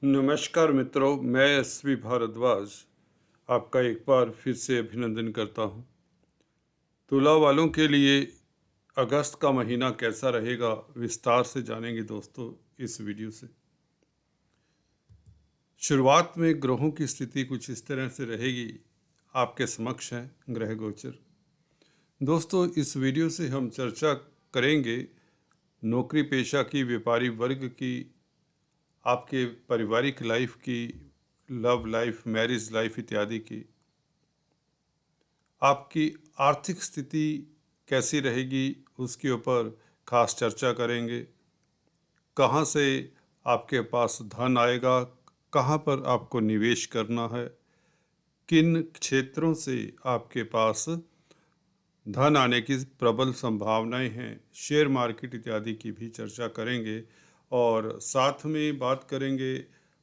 नमस्कार मित्रों, मैं एसवी भारद्वाज आपका एक बार फिर से अभिनंदन करता हूं। तुला वालों के लिए अगस्त का महीना कैसा रहेगा, विस्तार से जानेंगे दोस्तों इस वीडियो से। शुरुआत में ग्रहों की स्थिति कुछ इस तरह से रहेगी, आपके समक्ष है ग्रह गोचर। दोस्तों, इस वीडियो से हम चर्चा करेंगे नौकरी पेशा की, व्यापारी वर्ग की, आपके पारिवारिक लाइफ की, लव लाइफ, मैरिज लाइफ इत्यादि की। आपकी आर्थिक स्थिति कैसी रहेगी उसके ऊपर खास चर्चा करेंगे। कहाँ से आपके पास धन आएगा, कहाँ पर आपको निवेश करना है, किन क्षेत्रों से आपके पास धन आने की प्रबल संभावनाएं हैं, शेयर मार्केट इत्यादि की भी चर्चा करेंगे। और साथ में बात करेंगे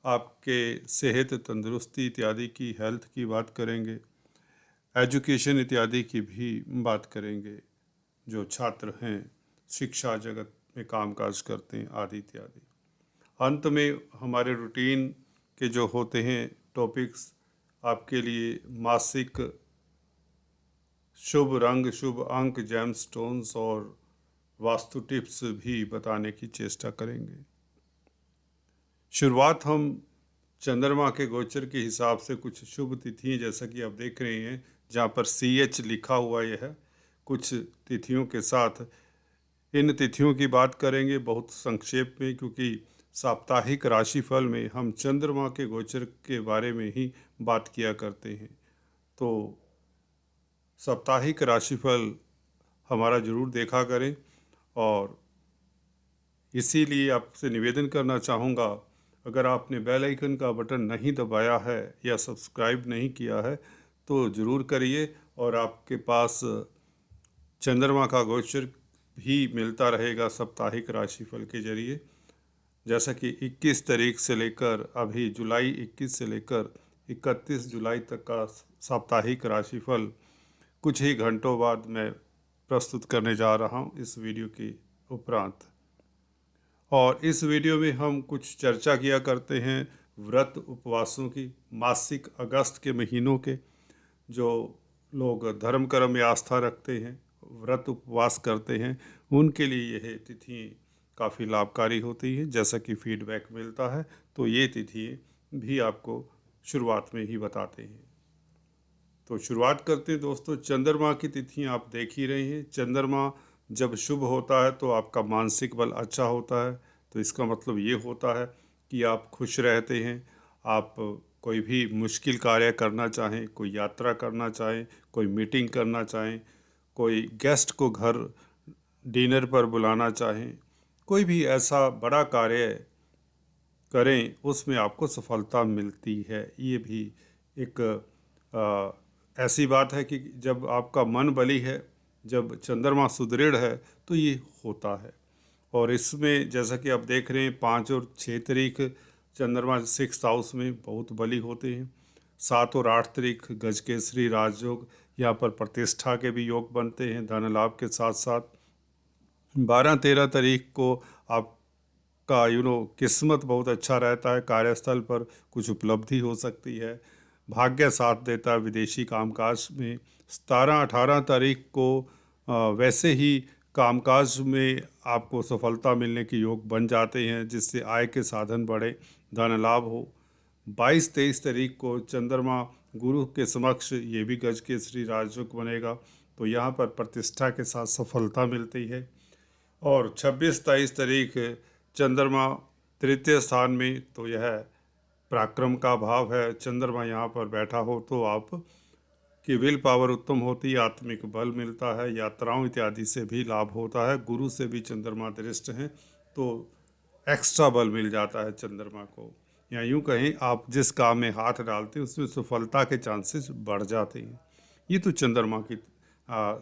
आपके सेहत, तंदुरुस्ती इत्यादि की, हेल्थ की बात करेंगे। एजुकेशन इत्यादि की भी बात करेंगे, जो छात्र हैं, शिक्षा जगत में कामकाज करते हैं आदि इत्यादि। अंत में हमारे रूटीन के जो होते हैं टॉपिक्स, आपके लिए मासिक शुभ रंग, शुभ अंक, जेम स्टोन्स और वास्तु टिप्स भी बताने की चेष्टा करेंगे। शुरुआत हम चंद्रमा के गोचर के हिसाब से कुछ शुभ तिथियां, जैसा कि आप देख रहे हैं जहाँ पर CH लिखा हुआ यह कुछ तिथियों के साथ इन तिथियों की बात करेंगे बहुत संक्षेप में, क्योंकि साप्ताहिक राशिफल में हम चंद्रमा के गोचर के बारे में ही बात किया करते हैं। तो साप्ताहिक राशिफल हमारा ज़रूर देखा करें। और इसीलिए आपसे निवेदन करना चाहूँगा, अगर आपने बेल आइकन का बटन नहीं दबाया है या सब्सक्राइब नहीं किया है तो ज़रूर करिए। और आपके पास चंद्रमा का गोचर भी मिलता रहेगा साप्ताहिक राशिफल के जरिए। जैसा कि 21 तारीख से लेकर अभी जुलाई 21 से लेकर 31 जुलाई तक का साप्ताहिक राशिफल कुछ ही घंटों बाद मैं प्रस्तुत करने जा रहा हूं इस वीडियो के उपरांत। और इस वीडियो में हम कुछ चर्चा किया करते हैं व्रत उपवासों की, मासिक अगस्त के महीनों के। जो लोग धर्म कर्म में आस्था रखते हैं, व्रत उपवास करते हैं, उनके लिए यह तिथि काफ़ी लाभकारी होती है। जैसा कि फीडबैक मिलता है तो ये तिथि भी आपको शुरुआत में ही बताते हैं। तो शुरुआत करते हैं दोस्तों। चंद्रमा की तिथियां आप देख ही रहे हैं। चंद्रमा जब शुभ होता है तो आपका मानसिक बल अच्छा होता है। तो इसका मतलब ये होता है कि आप खुश रहते हैं। आप कोई भी मुश्किल कार्य करना चाहें, कोई यात्रा करना चाहें, कोई मीटिंग करना चाहें, कोई गेस्ट को घर डिनर पर बुलाना चाहें, कोई भी ऐसा बड़ा कार्य करें उसमें आपको सफलता मिलती है। ये भी एक ऐसी बात है कि जब आपका मन बली है, जब चंद्रमा सुदृढ़ है तो ये होता है। और इसमें जैसा कि आप देख रहे हैं 5 और 6 तारीख चंद्रमा 6th हाउस में बहुत बली होते हैं। 7 और 8 तारीख गजकेसरी राजयोग, यहाँ पर प्रतिष्ठा के भी योग बनते हैं धन लाभ के साथ साथ। 12-13 तारीख को आपका किस्मत बहुत अच्छा रहता है, कार्यस्थल पर कुछ उपलब्धि हो सकती है, भाग्य साथ देता है विदेशी कामकाज में। 17-18 तारीख को वैसे ही कामकाज में आपको सफलता मिलने के योग बन जाते हैं, जिससे आय के साधन बढ़े, धन लाभ हो। 22-23 तारीख को चंद्रमा गुरु के समक्ष ये भी गज के श्री राजयोग बनेगा, तो यहाँ पर प्रतिष्ठा के साथ सफलता मिलती है। और 26-23 तारीख चंद्रमा तृतीय स्थान में, तो यह पराक्रम का भाव है। चंद्रमा यहाँ पर बैठा हो तो आप की विल पावर उत्तम होती है, आत्मिक बल मिलता है, यात्राओं इत्यादि से भी लाभ होता है। गुरु से भी चंद्रमा दृष्ट हैं तो एक्स्ट्रा बल मिल जाता है चंद्रमा को। या यूँ कहें, आप जिस काम में हाथ डालते हैं उसमें सफलता के चांसेस बढ़ जाते हैं। ये तो चंद्रमा की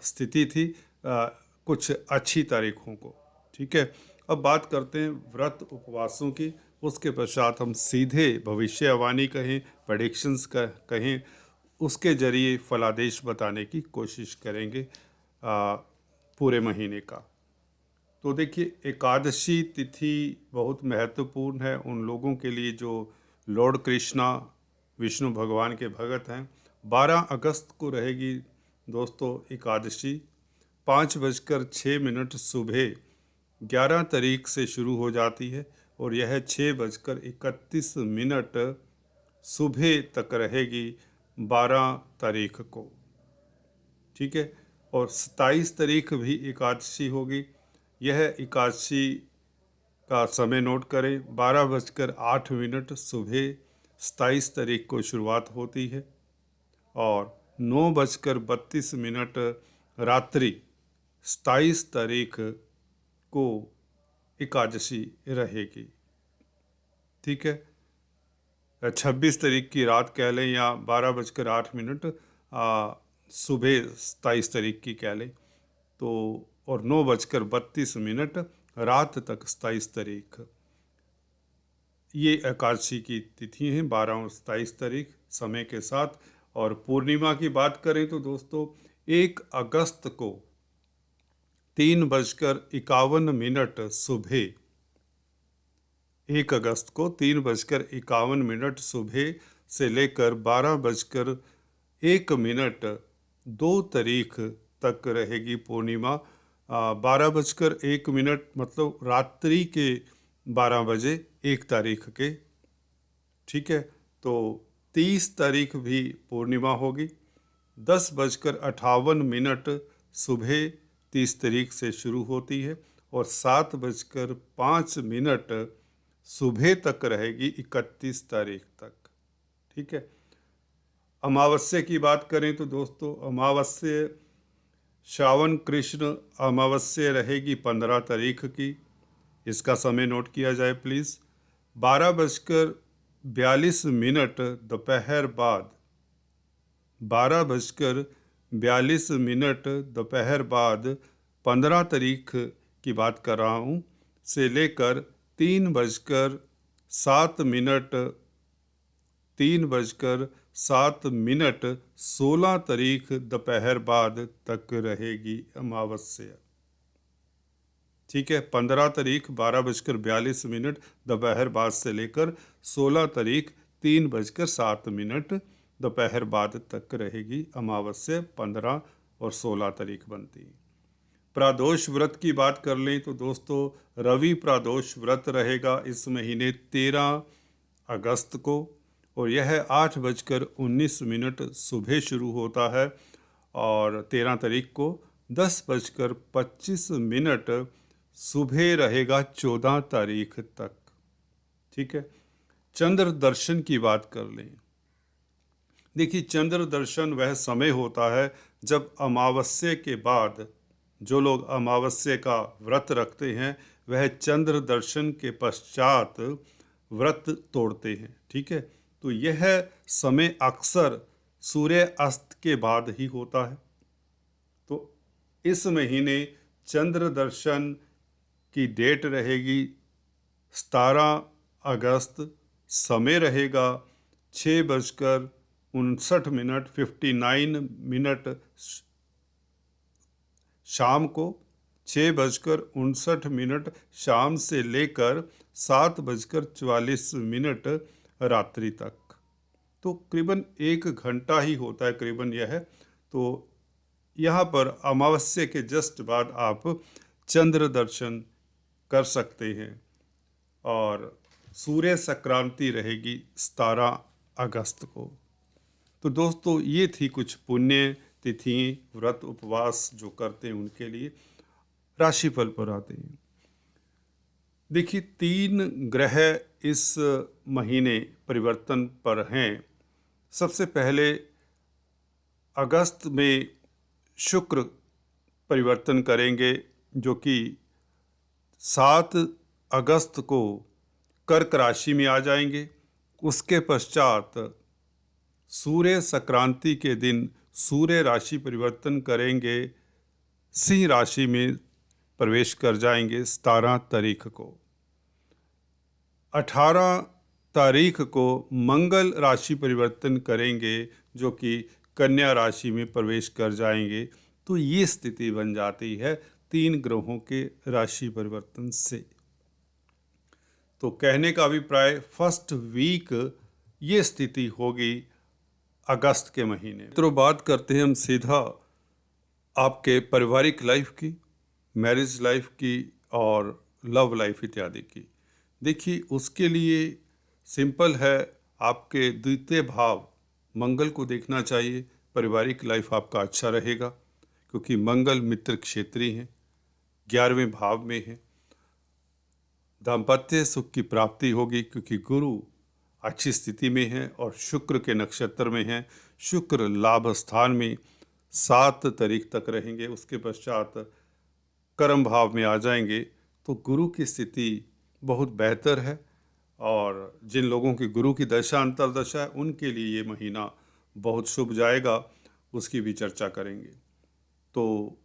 स्थिति थी कुछ अच्छी तारीखों को। ठीक है, अब बात करते हैं व्रत उपवासों की। उसके पश्चात हम सीधे भविष्यवाणी कहें, प्रेडिक्शंस का कहें, उसके जरिए फलादेश बताने की कोशिश करेंगे पूरे महीने का। तो देखिए, एकादशी तिथि बहुत महत्वपूर्ण है उन लोगों के लिए जो लॉर्ड कृष्णा विष्णु भगवान के भगत हैं। 12 अगस्त को रहेगी दोस्तों एकादशी। 5:06 सुबह 11 तारीख से शुरू हो जाती है और यह 6:31 सुबह तक रहेगी 12 तारीख को। ठीक है। और 27 तारीख भी एकादशी होगी। यह एकादशी का समय नोट करें, 12:08 सुबह 27 तारीख को शुरुआत होती है और 9:32 रात्रि 27 तारीख को एकादशी रहेगी। ठीक है। 26 तारीख की रात कह लें या 12:08 सुबह 27 तारीख की कह लें तो, और 9:32 रात तक 27 तारीख, ये एकादशी की तिथि हैं 12 और 27 तारीख समय के साथ। और पूर्णिमा की बात करें तो दोस्तों 1 अगस्त को 3:51 सुबह, 1 अगस्त को 3:51 सुबह से लेकर 12:01 2 तारीख तक रहेगी पूर्णिमा। 12:01 मतलब रात्रि के 12 बजे 1 तारीख के। ठीक है। तो 30 तारीख भी पूर्णिमा होगी। 10:58 सुबह 30 तारीख से शुरू होती है और 7:05 सुबह तक रहेगी 31 तारीख तक। ठीक है। अमावस्या की बात करें तो दोस्तों अमावस्या, श्रावण कृष्ण अमावस्या रहेगी 15 तारीख की। इसका समय नोट किया जाए प्लीज़। 12:42 दोपहर बाद, 12:42 दोपहर बाद 15 तारीख की बात कर रहा हूँ से लेकर 3:07 16 तारीख दोपहर बाद तक रहेगी अमावस्या। ठीक है। 15 तारीख 12:42 दोपहर बाद से लेकर 16 तारीख 3:07 दोपहर बाद तक रहेगी अमावस्या। 15 और 16 तारीख बनती है। प्रदोष व्रत की बात कर लें तो दोस्तों रवि प्रदोष व्रत रहेगा इस महीने 13 अगस्त को और यह 8:19 सुबह शुरू होता है और 13 तारीख को 10:25 सुबह रहेगा 14 तारीख तक। ठीक है। चंद्र दर्शन की बात कर लें। देखिए चंद्र दर्शन वह समय होता है जब अमावस्या के बाद, जो लोग अमावस्या का व्रत रखते हैं वह चंद्र दर्शन के पश्चात व्रत तोड़ते हैं। ठीक है। तो यह समय अक्सर सूर्य अस्त के बाद ही होता है। तो इस महीने चंद्र दर्शन की डेट रहेगी 17 अगस्त। समय रहेगा 6:59 शाम को, 6:59 शाम से लेकर 7:44 रात्रि तक। तो करीबन 1 घंटा ही होता है करीबन यह। तो यहाँ पर अमावस्या के जस्ट बाद आप चंद्र दर्शन कर सकते हैं और सूर्य संक्रांति रहेगी 17 अगस्त को। तो दोस्तों ये थी कुछ पुण्य तिथि, व्रत उपवास जो करते हैं उनके लिए। राशिफल पर आते हैं। देखिए 3 ग्रह इस महीने परिवर्तन पर हैं। सबसे पहले अगस्त में शुक्र परिवर्तन करेंगे जो कि 7 अगस्त को कर्क राशि में आ जाएंगे। उसके पश्चात सूर्य संक्रांति के दिन सूर्य राशि परिवर्तन करेंगे, सिंह राशि में प्रवेश कर जाएंगे 17 तारीख को। 18 तारीख को मंगल राशि परिवर्तन करेंगे जो कि कन्या राशि में प्रवेश कर जाएंगे। तो ये स्थिति बन जाती है 3 ग्रहों के राशि परिवर्तन से। तो कहने का अभिप्राय फर्स्ट वीक ये स्थिति होगी अगस्त के महीने। तो बात करते हैं हम सीधा आपके पारिवारिक लाइफ की, मैरिज लाइफ की और लव लाइफ इत्यादि की। देखिए, उसके लिए सिंपल है, आपके द्वितीय भाव मंगल को देखना चाहिए। पारिवारिक लाइफ आपका अच्छा रहेगा क्योंकि मंगल मित्र क्षेत्री हैं, 11वें भाव में है। दाम्पत्य सुख की प्राप्ति होगी क्योंकि गुरु अच्छी स्थिति में है और शुक्र के नक्षत्र में है। शुक्र लाभ स्थान में 7 तारीख तक रहेंगे, उसके पश्चात कर्म भाव में आ जाएंगे। तो गुरु की स्थिति बहुत बेहतर है और जिन लोगों की गुरु की दशा अंतर्दशा है उनके लिए ये महीना बहुत शुभ जाएगा, उसकी भी चर्चा करेंगे। तो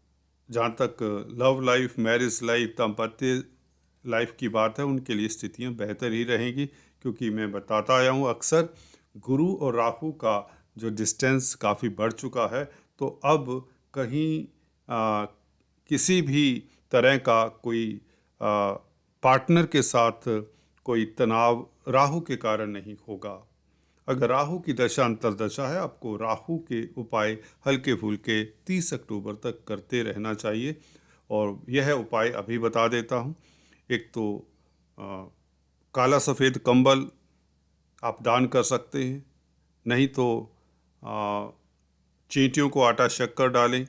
जहाँ तक लव लाइफ, मैरिज लाइफ, दाम्पत्य लाइफ की बात है, उनके लिए स्थितियाँ बेहतर ही रहेंगी क्योंकि मैं बताता आया हूँ अक्सर गुरु और राहु का जो डिस्टेंस काफ़ी बढ़ चुका है। तो अब कहीं किसी भी तरह का कोई पार्टनर के साथ कोई तनाव राहु के कारण नहीं होगा। अगर राहु की दशा अंतर्दशा है, आपको राहु के उपाय हल्के फुल्के 30 अक्टूबर तक करते रहना चाहिए और यह उपाय अभी बता देता हूँ। एक तो काला सफ़ेद कंबल आप दान कर सकते हैं, नहीं तो चींटियों को आटा शक्कर डालें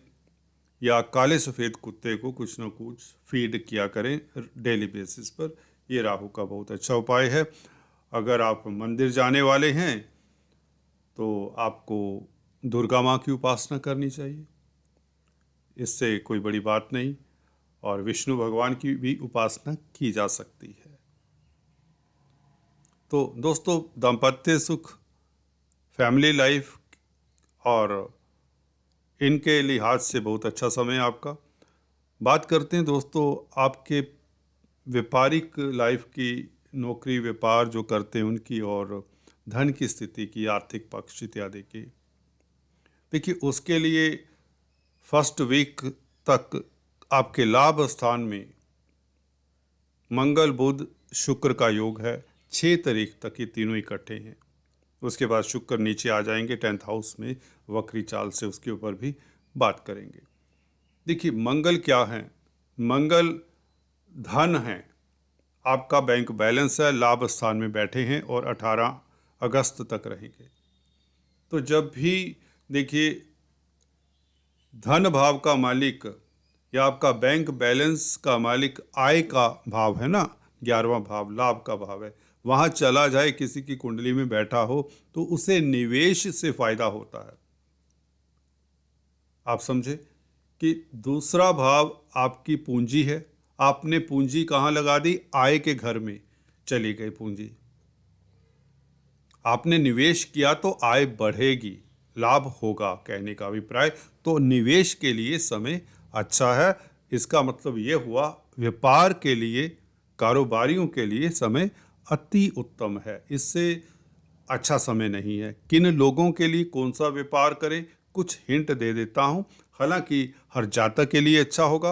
या काले सफ़ेद कुत्ते को कुछ न कुछ फीड किया करें डेली बेसिस पर। ये राहु का बहुत अच्छा उपाय है। अगर आप मंदिर जाने वाले हैं तो आपको दुर्गा माँ की उपासना करनी चाहिए, इससे कोई बड़ी बात नहीं, और विष्णु भगवान की भी उपासना की जा सकती है। तो दोस्तों, दाम्पत्य सुख, फैमिली लाइफ और इनके लिहाज से बहुत अच्छा समय है आपका। बात करते हैं दोस्तों आपके व्यापारिक लाइफ की, नौकरी व्यापार जो करते हैं उनकी, और धन की स्थिति की, आर्थिक पक्ष इत्यादि की। देखिए, उसके लिए फर्स्ट वीक तक आपके लाभ स्थान में मंगल बुध शुक्र का योग है। 6 तारीख तक ये तीनों इकट्ठे हैं। उसके बाद शुक्र नीचे आ जाएंगे 10th हाउस में वक्री चाल से, उसके ऊपर भी बात करेंगे। देखिए, मंगल क्या है? मंगल धन है, आपका बैंक बैलेंस है, लाभ स्थान में बैठे हैं और 18 अगस्त तक रहेंगे। तो जब भी देखिए धन भाव का मालिक या आपका बैंक बैलेंस का मालिक आय का भाव है ना, 11वां भाव लाभ का भाव है, वहाँ चला जाए, किसी की कुंडली में बैठा हो तो उसे निवेश से फायदा होता है। आप समझे कि दूसरा भाव आपकी पूंजी है, आपने पूंजी कहाँ लगा दी? आय के घर में चली गई पूंजी। आपने निवेश किया तो आय बढ़ेगी, लाभ होगा, कहने का अभिप्राय। तो निवेश के लिए समय अच्छा है। इसका मतलब ये हुआ व्यापार के लिए, कारोबारियों के लिए समय अति उत्तम है, इससे अच्छा समय नहीं है। किन लोगों के लिए कौन सा व्यापार करें, कुछ हिंट दे देता हूँ। हालांकि हर जातक के लिए अच्छा होगा,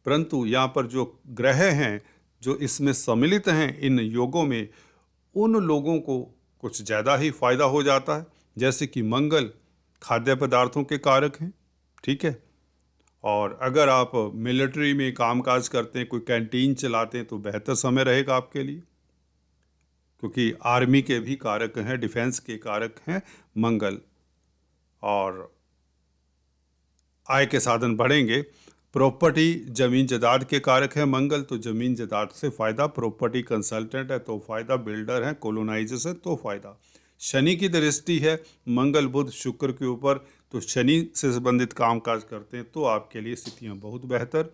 परंतु यहाँ पर जो ग्रह हैं जो इसमें सम्मिलित हैं इन योगों में, उन लोगों को कुछ ज़्यादा ही फायदा हो जाता है। जैसे कि मंगल खाद्य पदार्थों के कारक हैं, ठीक है। और अगर आप मिलिट्री में कामकाज करते हैं, कोई कैंटीन चलाते हैं, तो बेहतर समय रहेगा आपके लिए, क्योंकि आर्मी के भी कारक हैं, डिफेंस के कारक हैं मंगल, और आय के साधन बढ़ेंगे। प्रॉपर्टी जमीन जायदाद के कारक है मंगल, तो जमीन जायदाद से फ़ायदा, प्रॉपर्टी कंसल्टेंट है तो फ़ायदा, बिल्डर है, कॉलोनाइजर्स है तो फ़ायदा। शनि की दृष्टि है मंगल बुध शुक्र के ऊपर, तो शनि से संबंधित कामकाज करते हैं तो आपके लिए स्थितियाँ बहुत बेहतर।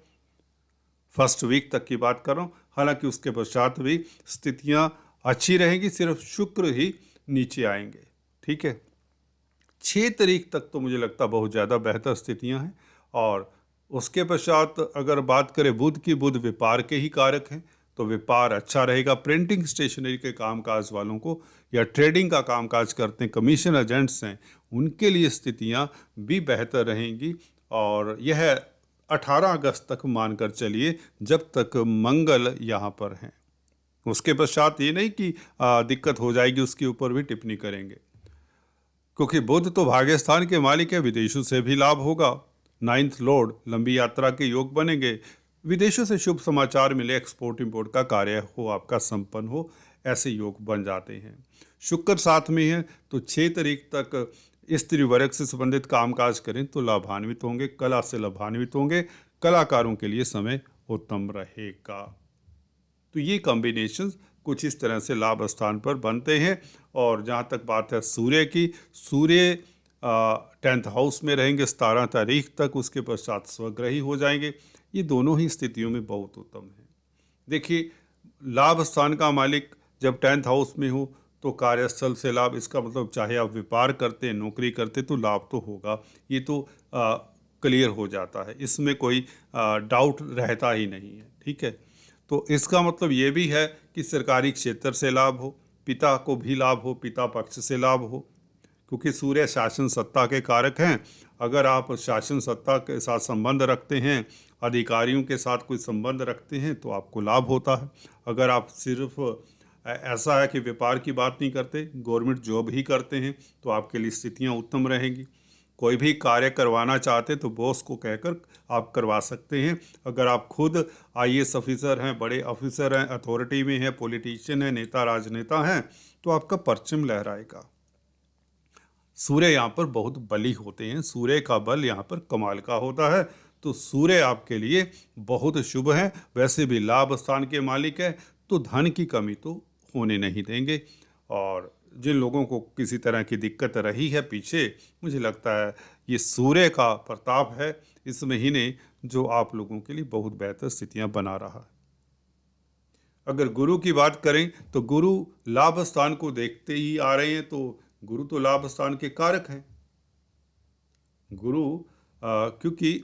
फर्स्ट वीक तक की बात कर रहा हूँ, हालांकि उसके पश्चात भी स्थितियाँ अच्छी रहेंगी, सिर्फ शुक्र ही नीचे आएंगे, ठीक है। 6 तारीख तक तो मुझे लगता बहुत ज़्यादा बेहतर स्थितियाँ हैं। और उसके पश्चात अगर बात करें बुध की, बुध व्यापार के ही कारक हैं, तो व्यापार अच्छा रहेगा। प्रिंटिंग स्टेशनरी के कामकाज वालों को या ट्रेडिंग का कामकाज करते हैं, कमीशन एजेंट्स हैं, उनके लिए स्थितियां भी बेहतर रहेंगी। और यह 18 अगस्त तक मानकर चलिए, जब तक मंगल यहाँ पर हैं। उसके पश्चात ये नहीं कि दिक्कत हो जाएगी, उसके ऊपर भी टिप्पणी करेंगे। क्योंकि बुध तो भाग्यस्थान के मालिक है, विदेशों से भी लाभ होगा। नाइन्थ लॉर्ड, लंबी यात्रा के योग बनेंगे, विदेशों से शुभ समाचार मिले, एक्सपोर्ट इंपोर्ट का कार्य हो आपका संपन्न हो, ऐसे योग बन जाते हैं। शुक्र साथ में है तो 6 तारीख तक स्त्री वर्ग से संबंधित कामकाज करें तो लाभान्वित होंगे, कला से लाभान्वित होंगे, कलाकारों के लिए समय उत्तम रहेगा। तो ये कॉम्बिनेशन कुछ इस तरह से लाभ स्थान पर बनते हैं। और जहाँ तक बात है सूर्य की, सूर्य 10th हाउस में रहेंगे 17 तारीख तक, उसके पश्चात स्वग्रही हो जाएंगे। ये दोनों ही स्थितियों में बहुत उत्तम है। देखिए, लाभ स्थान का मालिक जब 10th हाउस में हो तो कार्यस्थल से लाभ, इसका मतलब चाहे आप व्यापार करते हैं, नौकरी करते तो लाभ तो होगा, ये तो क्लियर हो जाता है, इसमें कोई डाउट रहता ही नहीं है। ठीक है, तो इसका मतलब ये भी है कि सरकारी क्षेत्र से लाभ हो, पिता को भी लाभ हो, पिता पक्ष से लाभ हो, क्योंकि सूर्य शासन सत्ता के कारक हैं। अगर आप शासन सत्ता के साथ संबंध रखते हैं, अधिकारियों के साथ कोई संबंध रखते हैं तो आपको लाभ होता है। अगर आप सिर्फ ऐसा है कि व्यापार की बात नहीं करते, गवर्नमेंट जॉब ही करते हैं, तो आपके लिए स्थितियां उत्तम रहेंगी। कोई भी कार्य करवाना चाहते तो बॉस को कहकर आप करवा सकते हैं। अगर आप खुद IAS ऑफिसर हैं, बड़े ऑफिसर हैं, अथॉरिटी में हैं, पॉलिटिशियन हैं, नेता राजनेता हैं, तो आपका परचम लहराएगा। सूर्य यहाँ पर बहुत बली होते हैं, सूर्य का बल यहाँ पर कमाल का होता है। तो सूर्य आपके लिए बहुत शुभ है। वैसे भी लाभ स्थान के मालिक है, तो धन की कमी तो होने नहीं देंगे। और जिन लोगों को किसी तरह की दिक्कत रही है पीछे, मुझे लगता है ये सूर्य का प्रताप है इस महीने, जो आप लोगों के लिए बहुत बेहतर स्थितियां बना रहा है। अगर गुरु की बात करें तो गुरु लाभ स्थान को देखते ही आ रहे हैं, तो गुरु तो लाभ स्थान के कारक हैं। गुरु क्योंकि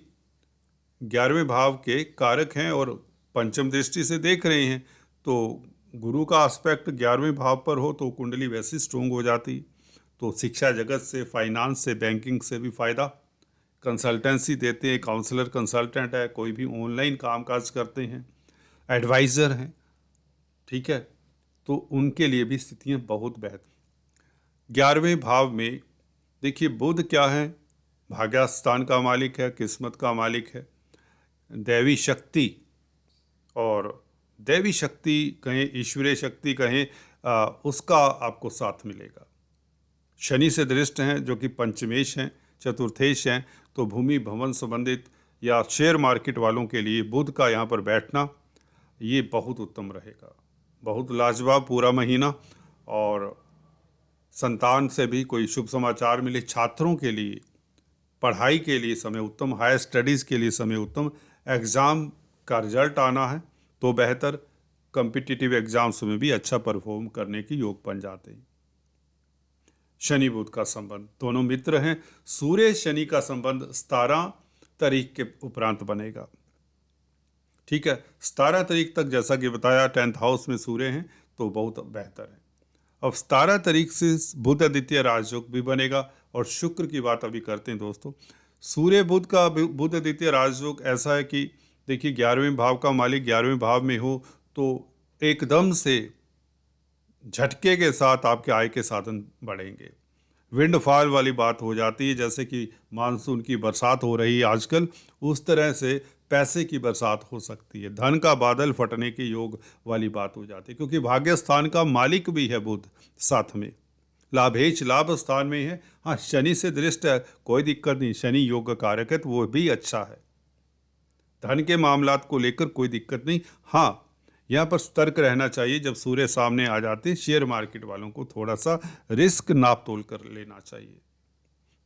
11वें भाव के कारक हैं और पंचम दृष्टि से देख रहे हैं, तो गुरु का एस्पेक्ट 11वें भाव पर हो तो कुंडली वैसी स्ट्रोंग हो जाती। तो शिक्षा जगत से, फाइनेंस से, बैंकिंग से भी फ़ायदा। कंसल्टेंसी देते हैं, काउंसलर कंसल्टेंट है, कोई भी ऑनलाइन कामकाज करते हैं, एडवाइज़र हैं, ठीक है, तो उनके लिए भी स्थितियाँ बहुत बेहतर। 11वें भाव में देखिए बुध क्या है, भाग्यस्थान का मालिक है, किस्मत का मालिक है, दैवी शक्ति, और दैवी शक्ति कहें, ईश्वरीय शक्ति कहें, उसका आपको साथ मिलेगा। शनि से दृष्ट हैं जो कि पंचमेश हैं, चतुर्थेश हैं, तो भूमि भवन संबंधित या शेयर मार्केट वालों के लिए बुध का यहाँ पर बैठना ये बहुत उत्तम रहेगा, बहुत लाजवाब पूरा महीना। और संतान से भी कोई शुभ समाचार मिले, छात्रों के लिए पढ़ाई के लिए समय उत्तम, हायर स्टडीज़ के लिए समय उत्तम, एग्ज़ाम का रिजल्ट आना है तो बेहतर, कॉम्पिटिटिव एग्जाम्स में भी अच्छा परफॉर्म करने के योग बन जाते हैं। शनि बुध का संबंध, दोनों मित्र हैं। सूर्य शनि का संबंध 17 तारीख के उपरांत बनेगा। ठीक है, 17 तारीख तक जैसा कि बताया 10th हाउस में सूर्य हैं तो बहुत बेहतर है। अब 17 तारीख से बुध आदित्य राजयोग भी बनेगा। और शुक्र की बात अभी करते हैं दोस्तों। सूर्य बुध का बुध आदित्य राजयोग ऐसा है कि देखिए 11वें भाव का मालिक 11वें भाव में हो तो एकदम से झटके के साथ आपके आय के साधन बढ़ेंगे। विंडफॉल वाली बात हो जाती है, जैसे कि मानसून की बरसात हो रही है आजकल, उस तरह से पैसे की बरसात हो सकती है, धन का बादल फटने के योग वाली बात हो जाती है। क्योंकि भाग्य स्थान का मालिक भी है बुध, साथ में लाभेच लाभ स्थान में है। हाँ, शनि से दृष्ट है, कोई दिक्कत नहीं, शनि योग कारक है तो वो भी अच्छा है, धन के मामलात को लेकर कोई दिक्कत नहीं। हाँ, यहाँ पर सतर्क रहना चाहिए, जब सूर्य सामने आ जाते हैं शेयर मार्केट वालों को थोड़ा सा रिस्क नाप तोल कर लेना चाहिए।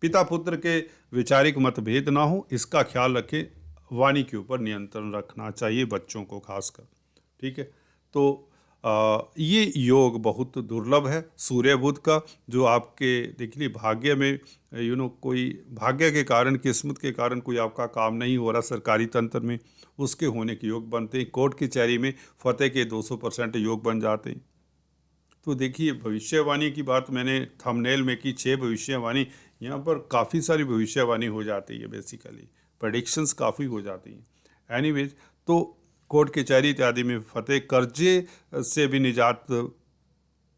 पिता पुत्र के वैचारिक मतभेद ना हो, इसका ख्याल रखें। वाणी के ऊपर नियंत्रण रखना चाहिए बच्चों को खासकर। ठीक है, तो ये योग बहुत दुर्लभ है सूर्य बुध का, जो आपके देखिए भाग्य में कोई भाग्य के कारण, किस्मत के कारण कोई आपका काम नहीं हो रहा सरकारी तंत्र में, उसके होने के योग बनते हैं। कोर्ट कचहरी में फतेह के 200% योग बन जाते हैं। तो देखिए, भविष्यवाणी की बात मैंने थंबनेल में की, 6 भविष्यवाणी, यहाँ पर काफ़ी सारी भविष्यवाणी हो जाती है, बेसिकली प्रेडिक्शंस काफ़ी हो जाती हैं। एनीवेज, तो कोर्ट कचहरी इत्यादि में फतेह, कर्जे से भी निजात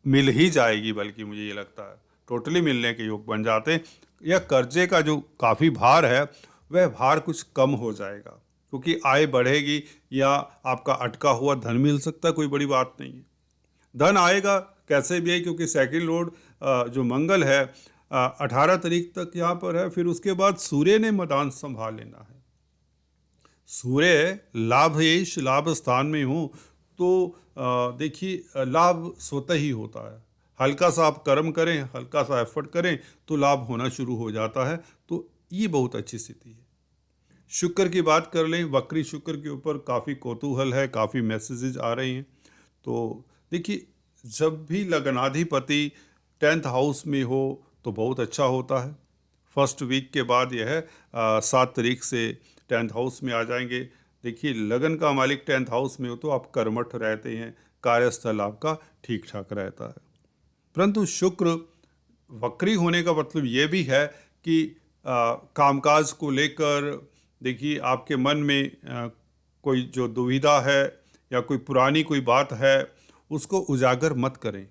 मिल ही जाएगी, बल्कि मुझे ये लगता है टोटली मिलने के योग बन जाते हैं, या कर्जे का जो काफ़ी भार है वह भार कुछ कम हो जाएगा, क्योंकि आय बढ़ेगी या आपका अटका हुआ धन मिल सकता है, कोई बड़ी बात नहीं है। धन आएगा कैसे भी है, क्योंकि सेकंड लॉर्ड जो मंगल है 18 तारीख तक यहाँ पर है, फिर उसके बाद सूर्य ने मैदान संभाल लेना है। सूर्य लाभेश लाभ स्थान में हो तो देखिए लाभ स्वतः ही होता है। हल्का सा आप कर्म करें, हल्का सा एफर्ट करें तो लाभ होना शुरू हो जाता है। तो ये बहुत अच्छी स्थिति है। शुक्र की बात कर लें, वक्री शुक्र के ऊपर काफ़ी कौतूहल है, काफ़ी मैसेजेस आ रहे हैं। तो देखिए, जब भी लगनाधिपति 10th हाउस में हो तो बहुत अच्छा होता है। फर्स्ट वीक के बाद यह है 7 तारीख से 10th हाउस में आ जाएंगे। देखिए, लगन का मालिक 10th हाउस में हो तो आप कर्मठ रहते हैं, कार्यस्थल आपका ठीक ठाक रहता है। परंतु शुक्र वक्री होने का मतलब ये भी है कि कामकाज को लेकर देखिए आपके मन में कोई जो दुविधा है या कोई पुरानी कोई बात है उसको उजागर मत करें,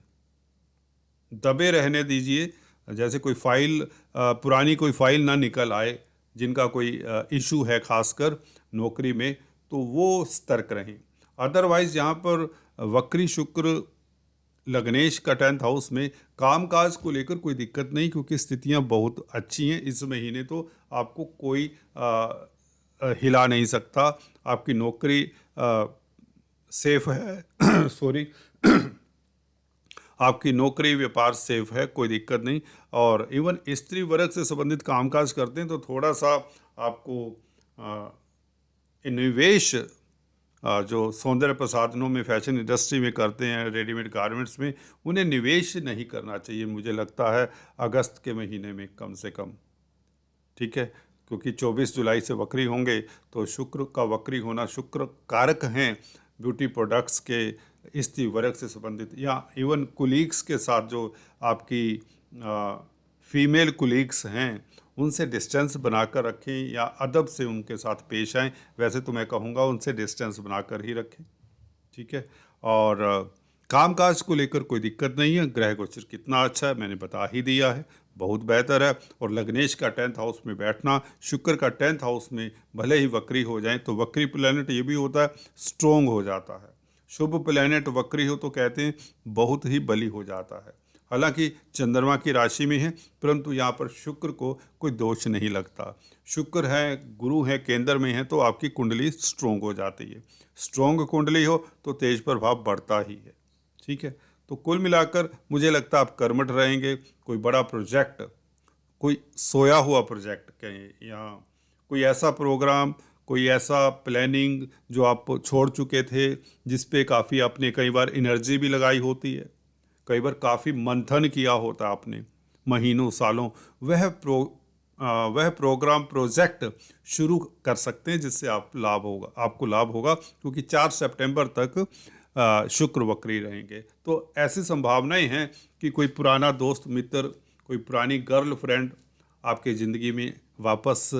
दबे रहने दीजिए। जैसे कोई फाइल पुरानी कोई फाइल ना निकल आए, जिनका कोई इशू है खासकर नौकरी में, तो वो सतर्क रहें। अदरवाइज यहाँ पर वक्री शुक्र लग्नेश का 10th हाउस में कामकाज को लेकर कोई दिक्कत नहीं, क्योंकि स्थितियाँ बहुत अच्छी हैं इस महीने। तो आपको कोई हिला नहीं सकता, आपकी नौकरी सेफ है सॉरी आपकी नौकरी व्यापार सेफ है, कोई दिक्कत नहीं। और इवन स्त्री वर्ग से संबंधित कामकाज करते हैं तो थोड़ा सा आपको निवेश जो सौंदर्य प्रसाधनों में, फैशन इंडस्ट्री में करते हैं, रेडीमेड गारमेंट्स में, उन्हें निवेश नहीं करना चाहिए मुझे लगता है अगस्त के महीने में कम से कम। ठीक है, क्योंकि 24 जुलाई से वक्री होंगे, तो शुक्र का वक्री होना, शुक्र कारक हैं ब्यूटी प्रोडक्ट्स के स्त्री वर्ग से संबंधित, या इवन कुलीग्स के साथ जो आपकी फीमेल कुलीग्स हैं उनसे डिस्टेंस बनाकर रखें या अदब से उनके साथ पेश आएँ। वैसे तो मैं कहूँगा उनसे डिस्टेंस बनाकर ही रखें। ठीक है, और कामकाज को लेकर कोई दिक्कत नहीं है। ग्रह गोचर कितना अच्छा है मैंने बता ही दिया है, बहुत बेहतर है। और लग्नेश का 10th हाउस में बैठना, शुक्र का 10th हाउस में भले ही वक्री हो जाए तो वक्री प्लैनेट ये भी होता है स्ट्रोंग हो जाता है। शुभ प्लैनेट वक्री हो तो कहते हैं बहुत ही बली हो जाता है। हालांकि चंद्रमा की राशि में है, परंतु यहाँ पर शुक्र को कोई दोष नहीं लगता। शुक्र है, गुरु है, केंद्र में है, तो आपकी कुंडली स्ट्रोंग हो जाती है। स्ट्रोंग कुंडली हो तो तेज प्रभाव बढ़ता ही है। ठीक है, तो कुल मिलाकर मुझे लगता है आप कर्मठ रहेंगे। कोई बड़ा प्रोजेक्ट, कोई सोया हुआ प्रोजेक्ट कहें, या कोई ऐसा प्रोग्राम, कोई ऐसा प्लानिंग जो आप छोड़ चुके थे, जिस पे काफ़ी आपने कई बार एनर्जी भी लगाई होती है, कई बार काफ़ी मंथन किया होता आपने महीनों सालों, वह प्रोग्राम प्रोजेक्ट शुरू कर सकते हैं, जिससे आपको लाभ होगा, क्योंकि 4 सितंबर तक शुक्र वक्री रहेंगे। तो ऐसी संभावनाएं हैं कि कोई पुराना दोस्त मित्र, कोई पुरानी गर्लफ्रेंड आपके ज़िंदगी में वापस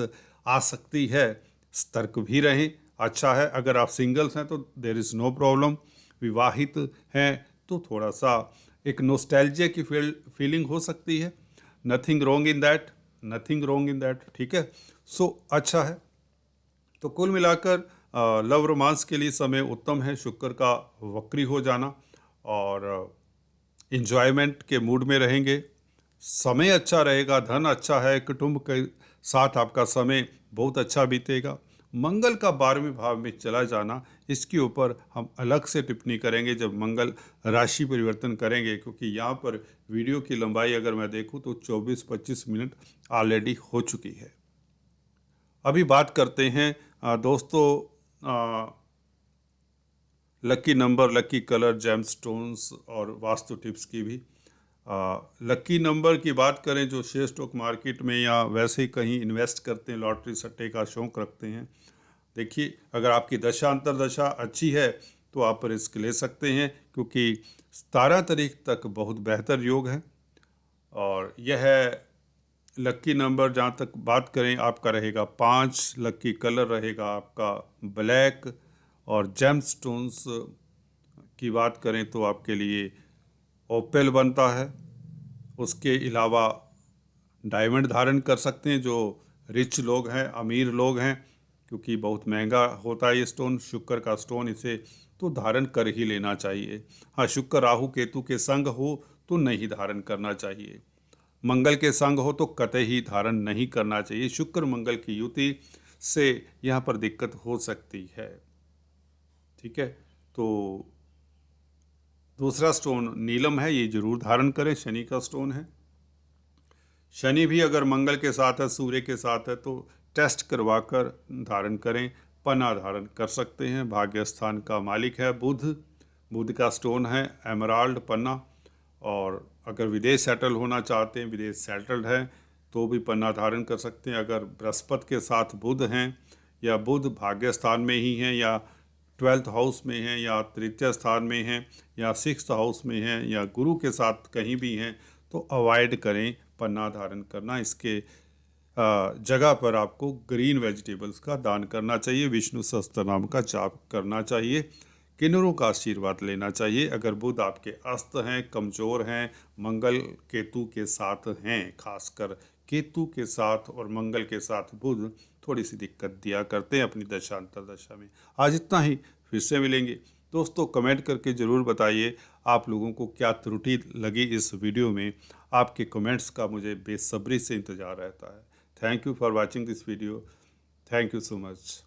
आ सकती है। सतर्क भी रहें, अच्छा है। अगर आप सिंगल्स हैं तो देयर इज़ नो प्रॉब्लम, विवाहित हैं तो थोड़ा सा एक नोस्टैल्जिया की फीलिंग हो सकती है। Nothing wrong in that, nothing wrong in that. ठीक है, सो अच्छा है। तो कुल मिलाकर लव रोमांस के लिए समय उत्तम है शुक्र का वक्री हो जाना, और इन्जॉयमेंट के मूड में रहेंगे, समय अच्छा रहेगा, धन अच्छा है, कुटुंब के साथ आपका समय बहुत अच्छा बीतेगा। मंगल का 12वें भाव में चला जाना, इसके ऊपर हम अलग से टिप्पणी करेंगे जब मंगल राशि परिवर्तन करेंगे, क्योंकि यहाँ पर वीडियो की लंबाई अगर मैं देखूँ तो 24-25 मिनट ऑलरेडी हो चुकी है। अभी बात करते हैं दोस्तों lucky number, lucky colour, gemstones और वास्तु टिप्स की भी। लकी नंबर की बात करें, जो शेयर स्टॉक मार्केट में या वैसे ही कहीं इन्वेस्ट करते हैं, लॉटरी सट्टे का शौक़ रखते हैं, देखिए अगर आपकी दशा अंतरदशा अच्छी है तो आप रिस्क ले सकते हैं, क्योंकि 17 तारीख तक बहुत बेहतर योग है। और यह लकी नंबर जहाँ तक बात करें आपका रहेगा 5, लकी कलर रहेगा आपका ब्लैक, और जेम स्टोन्स की बात करें तो आपके लिए ओपेल बनता है। उसके अलावा डायमंड धारण कर सकते हैं जो रिच लोग हैं, अमीर लोग हैं, क्योंकि बहुत महंगा होता है ये स्टोन, शुक्र का स्टोन, इसे तो धारण कर ही लेना चाहिए। हाँ, शुक्र राहु केतु के संग हो तो नहीं धारण करना चाहिए। मंगल के संग हो तो कतई धारण नहीं करना चाहिए। शुक्र मंगल की युति से यहाँ पर दिक्कत हो सकती है। ठीक है, तो दूसरा स्टोन नीलम है, ये जरूर धारण करें, शनि का स्टोन है। शनि भी अगर मंगल के साथ है, सूर्य के साथ है, तो टेस्ट करवा कर धारण करें। पन्ना धारण कर सकते हैं। भाग्य स्थान का मालिक है बुध, बुध का स्टोन है एमराल्ड पन्ना। और अगर विदेश सेटल होना चाहते हैं, विदेश सेटल्ड है, तो भी पन्ना धारण कर सकते हैं। अगर बृहस्पति के साथ बुध हैं, या बुध भाग्य स्थान में ही हैं, या 12th हाउस में हैं, या तृतीय स्थान में हैं, या 6th हाउस में हैं, या गुरु के साथ कहीं भी हैं, तो अवॉइड करें पन्ना धारण करना। इसके जगह पर आपको ग्रीन वेजिटेबल्स का दान करना चाहिए, विष्णु सहस्त्र नाम का जाप करना चाहिए, किन्नरों का आशीर्वाद लेना चाहिए। अगर बुध आपके अस्त हैं, कमज़ोर हैं, मंगल केतु के साथ हैं, खासकर केतु के साथ और मंगल के साथ बुध थोड़ी सी दिक्कत दिया करते हैं अपनी दशा अंतरदशा में। आज इतना ही, फिर से मिलेंगे। दोस्तों कमेंट करके ज़रूर बताइए आप लोगों को क्या त्रुटि लगी इस वीडियो में। आपके कमेंट्स का मुझे बेसब्री से इंतज़ार रहता है। Thank you for watching this video. Thank you so much.